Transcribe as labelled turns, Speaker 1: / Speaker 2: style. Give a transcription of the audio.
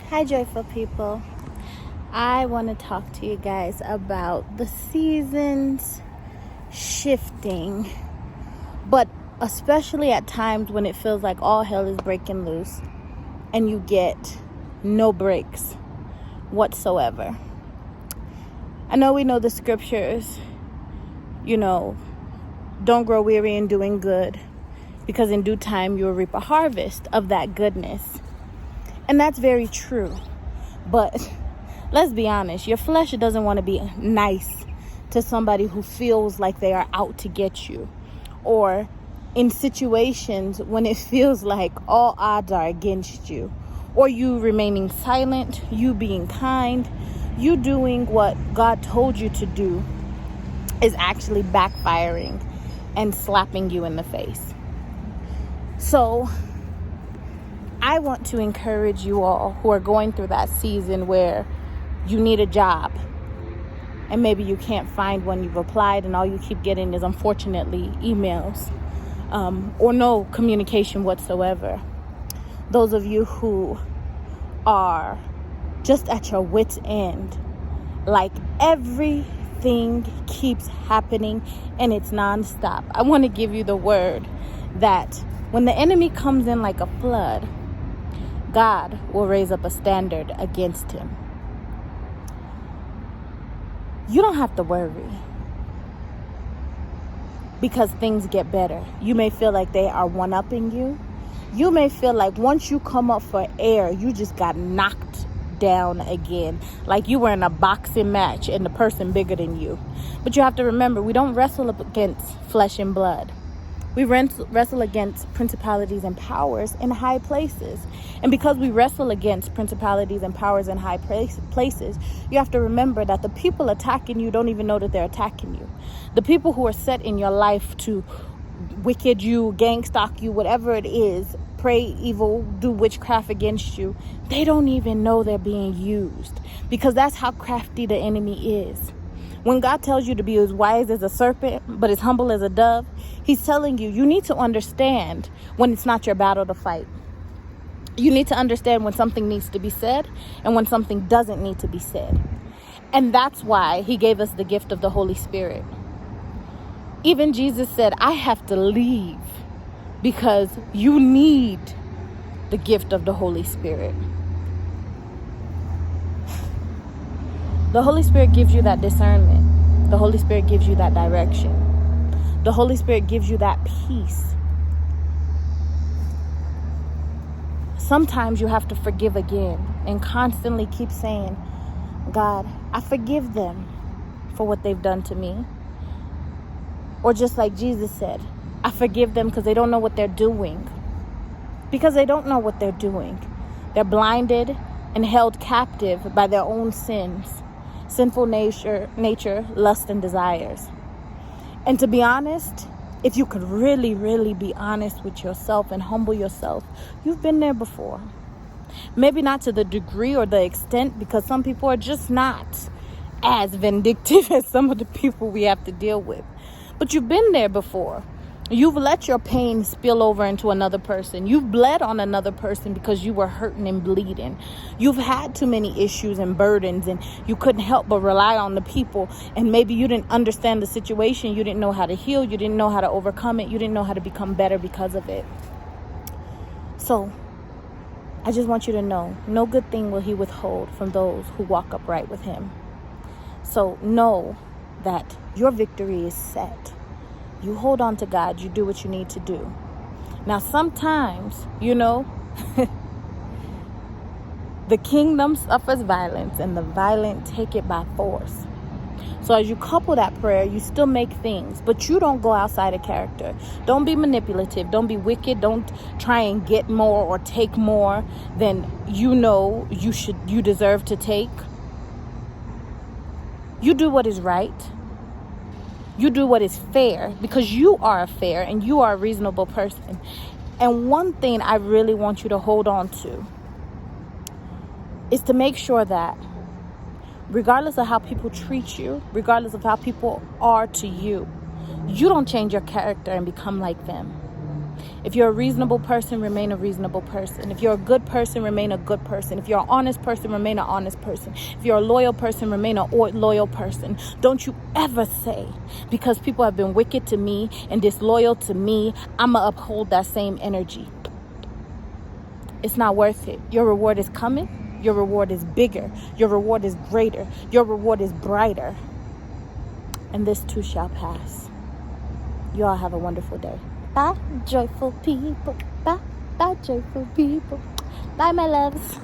Speaker 1: Hi, joyful people. I want to talk to you guys about the seasons shifting, but especially at times when it feels like all hell is breaking loose and you get no breaks whatsoever. I know we know the scriptures, don't grow weary in doing good, because in due time you will reap a harvest of that goodness. And that's very true. But let's be honest, your flesh doesn't want to be nice to somebody who feels like they are out to get you, or in situations when it feels like all odds are against you, or you remaining silent, you being kind, you doing what God told you to do is actually backfiring and slapping you in the face. So I want to encourage you all who are going through that season where you need a job and maybe you can't find one. You've applied and all you keep getting is, unfortunately, emails or no communication whatsoever. Those of you who are just at your wit's end, like everything keeps happening and it's nonstop. I want to give you the word that when the enemy comes in like a flood, God will raise up a standard against him. You don't have to worry, because things get better. You may feel like they are one-upping you. You may feel like once you come up for air, you just got knocked down again, like you were in a boxing match and the person bigger than you. But you have to remember, we don't wrestle up against flesh and blood. We wrestle against principalities and powers in high places. And because we wrestle against principalities and powers in high places, you have to remember that the people attacking you don't even know that they're attacking you. The people who are set in your life to wicked you, gang stalk you, whatever it is, pray evil, do witchcraft against you, they don't even know they're being used, because that's how crafty the enemy is. When God tells you to be as wise as a serpent, but as humble as a dove, he's telling you, you need to understand when it's not your battle to fight. You need to understand when something needs to be said and when something doesn't need to be said. And that's why he gave us the gift of the Holy Spirit. Even Jesus said, I have to leave because you need the gift of the Holy Spirit. The Holy Spirit gives you that discernment. The Holy Spirit gives you that direction. The Holy Spirit gives you that peace. Sometimes you have to forgive again and constantly keep saying, God, I forgive them for what they've done to me. Or just like Jesus said, I forgive them because they don't know what they're doing. Because they don't know what they're doing. They're blinded and held captive by their own sins. Sinful nature, lust, and desires. And to be honest, if you could really, really be honest with yourself and humble yourself, you've been there before. Maybe not to the degree or the extent, because some people are just not as vindictive as some of the people we have to deal with. But you've been there before. You've let your pain spill over into another person. You've bled on another person because you were hurting and bleeding. You've had too many issues and burdens, and you couldn't help but rely on the people. And maybe you didn't understand the situation. You didn't know how to heal. You didn't know how to overcome it. You didn't know how to become better because of it. So I just want you to know, no good thing will he withhold from those who walk upright with him. So know that your victory is set. You hold on to God. You do what you need to do. Now, sometimes, the kingdom suffers violence and the violent take it by force. So as you couple that prayer, you still make things, but you don't go outside of character. Don't be manipulative. Don't be wicked. Don't try and get more or take more than you deserve to take. You do what is right. You do what is fair, because you are a fair and you are a reasonable person. And one thing I really want you to hold on to is to make sure that regardless of how people treat you, regardless of how people are to you, you don't change your character and become like them. If you're a reasonable person, remain a reasonable person. If you're a good person, remain a good person. If you're an honest person, remain an honest person. If you're a loyal person, remain a loyal person. Don't you ever say, because people have been wicked to me and disloyal to me, I'm going to uphold that same energy. It's not worth it. Your reward is coming. Your reward is bigger. Your reward is greater. Your reward is brighter. And this too shall pass. You all have a wonderful day. Bye, joyful people. Bye, joyful people. Bye, my loves.